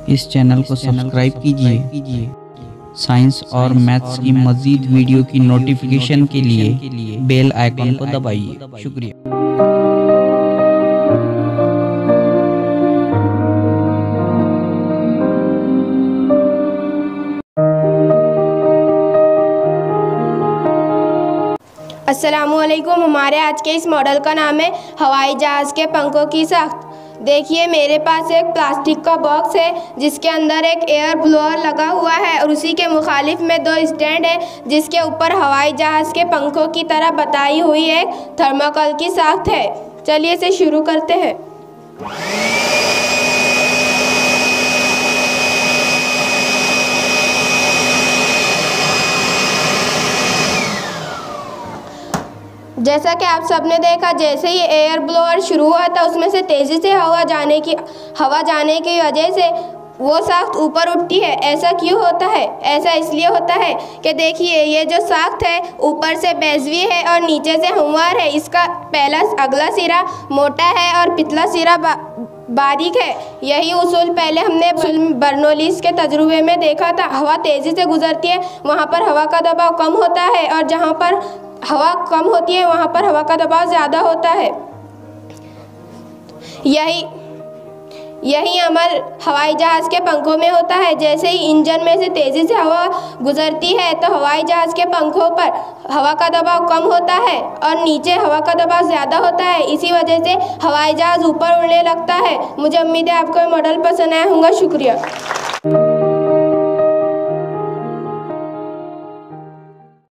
इस चैनल को सब्सक्राइब कीजिए। साइंस और मैथ्स की मज़ीद वीडियो की नोटिफिकेशन के लिए बेल आइकन को दबाइए। शुक्रिया। अस्सलामुअलैकुम। हमारे आज के इस मॉडल का नाम है हवाई जहाज़ के पंखों की साख्त। देखिए मेरे पास एक प्लास्टिक का बॉक्स है जिसके अंदर एक एयर ब्लोअर लगा हुआ है और उसी के मुखालिफ में दो स्टैंड है जिसके ऊपर हवाई जहाज़ के पंखों की तरह बताई हुई एक थर्मोकोल की साख्त है। चलिए इसे शुरू करते हैं। जैसा कि आप सबने देखा, जैसे ही एयर ब्लोअर शुरू हुआ था उसमें से तेज़ी से हवा जाने की वजह से वो साख्त ऊपर उठती है। ऐसा क्यों होता है? ऐसा इसलिए होता है कि देखिए ये जो साख्त है ऊपर से बेज़वी है और नीचे से हमवार है। इसका पहला अगला सिरा मोटा है और पिछला सिरा बारीक है। यही उसूल पहले हमने बर्नौलीज़ के तजुर्बे में देखा था। हवा तेज़ी से गुजरती है वहाँ पर हवा का दबाव कम होता है और जहाँ पर हवा कम होती है वहाँ पर हवा का दबाव ज़्यादा होता है। यही अमल हवाई जहाज़ के पंखों में होता है। जैसे ही इंजन में से तेज़ी से हवा गुजरती है तो हवाई जहाज़ के पंखों पर हवा का दबाव कम होता है और नीचे हवा का दबाव ज़्यादा होता है। इसी वजह से हवाई जहाज़ ऊपर उड़ने लगता है। मुझे उम्मीद है आपको ये मॉडल पसंद आया होगा। शुक्रिया।